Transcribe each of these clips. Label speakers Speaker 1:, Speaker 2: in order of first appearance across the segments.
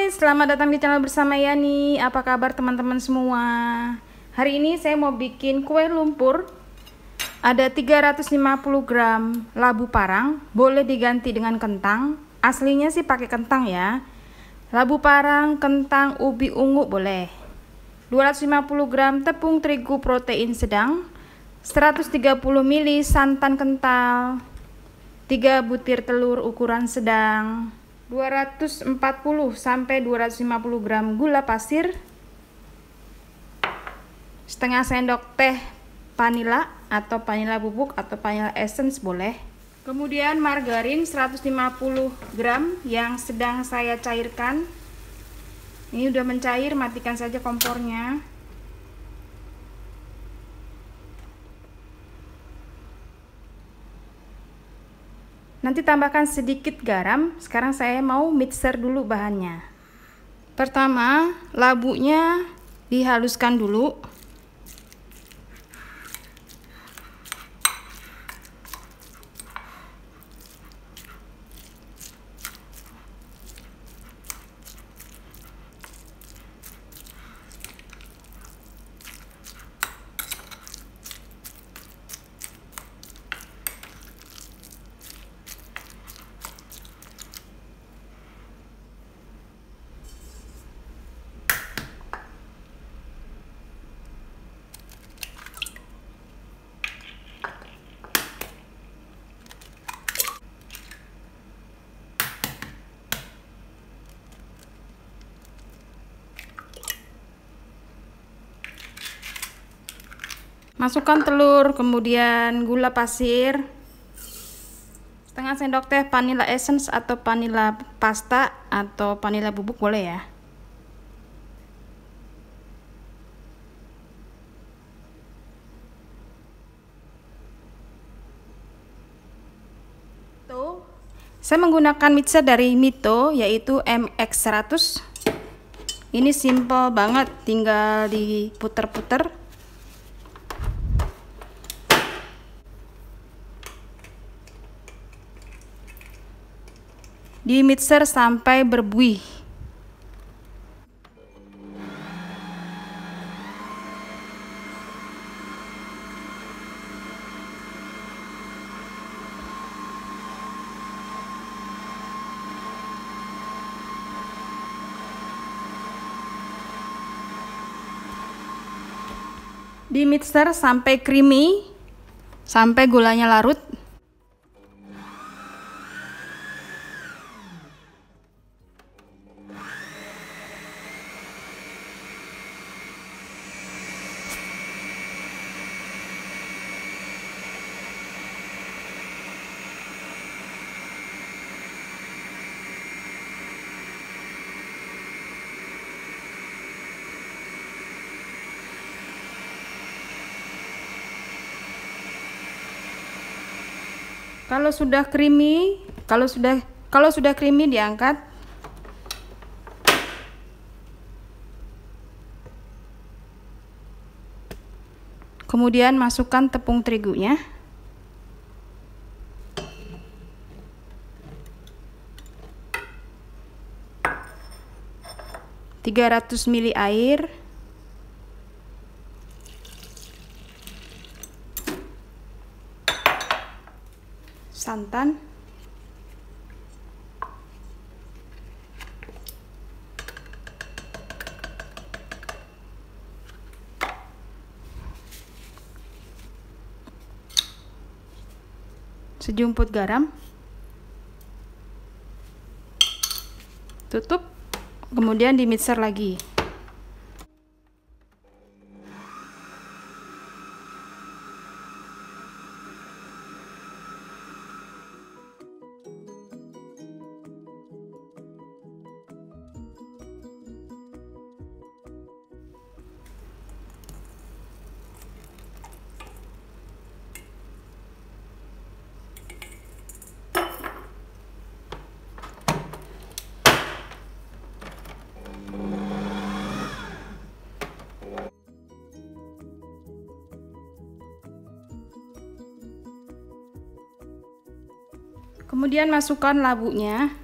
Speaker 1: Hai, selamat datang di channel bersama Yani. Apa kabar teman-teman semua? Hari ini saya mau bikin kue lumpur. Ada 350 gram labu parang, boleh diganti dengan kentang. Aslinya sih pakai kentang ya. Labu parang, kentang, ubi ungu boleh. 250 gram tepung terigu protein sedang, 130 ml santan kental, 3 butir telur ukuran sedang, 240 sampai 250 gram gula pasir, setengah sendok teh vanila atau vanila bubuk atau vanila essence boleh. Kemudian margarin 150 gram yang sedang saya cairkan. Ini udah mencair, matikan saja kompornya. Nanti tambahkan sedikit garam. Sekarang saya mau mixer dulu bahannya. Pertama, labunya dihaluskan dulu. Masukkan telur, kemudian gula pasir, setengah sendok teh vanilla essence atau vanilla pasta atau vanilla bubuk boleh ya. Saya menggunakan mixer dari Mito yaitu MX100. Ini simple banget, tinggal diputer-puter. Di mixer sampai berbuih. Di mixer sampai creamy, sampai gulanya larut. Kalau sudah creamy diangkat. Kemudian masukkan tepung terigunya. (300 ml) air. Santan, sejumput garam, tutup, kemudian di mixer lagi. Kemudian masukkan labunya.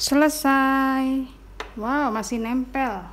Speaker 1: Selesai. Wow, masih nempel.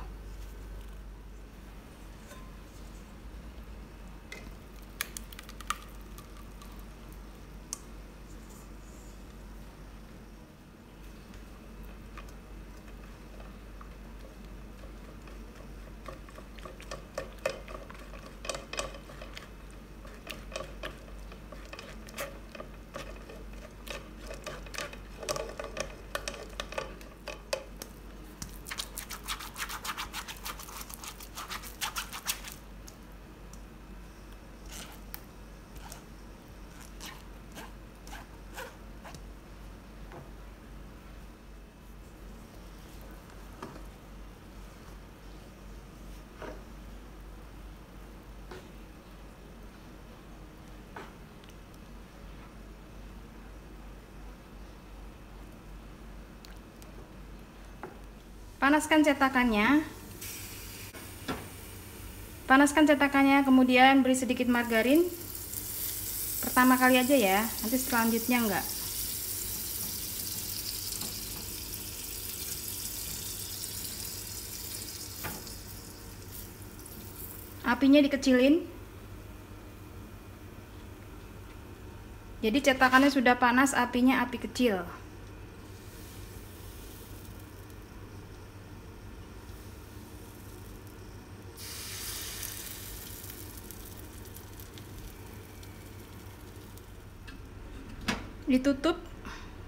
Speaker 1: Panaskan cetakannya. Kemudian beri sedikit margarin. Pertama kali aja ya, nanti selanjutnya enggak. Apinya dikecilin. Jadi cetakannya sudah panas, apinya api kecil. Ditutup,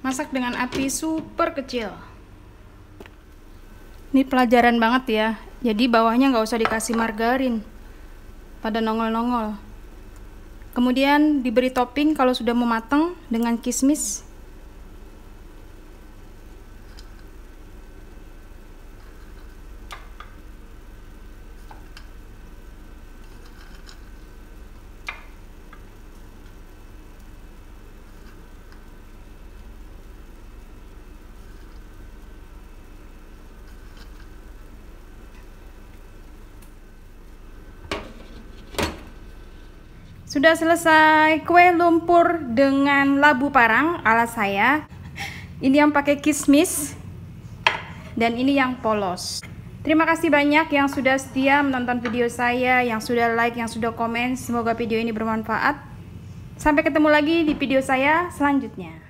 Speaker 1: masak dengan api super kecil. Ini pelajaran banget ya, jadi bawahnya nggak usah dikasih margarin, pada nongol-nongol. Kemudian diberi topping kalau sudah mau matang dengan kismis. Sudah selesai kue lumpur dengan labu parang ala saya. Ini yang pakai kismis dan ini yang polos. Terima kasih banyak yang sudah setia menonton video saya, yang sudah like, yang sudah komen. Semoga video ini bermanfaat. Sampai ketemu lagi di video saya selanjutnya.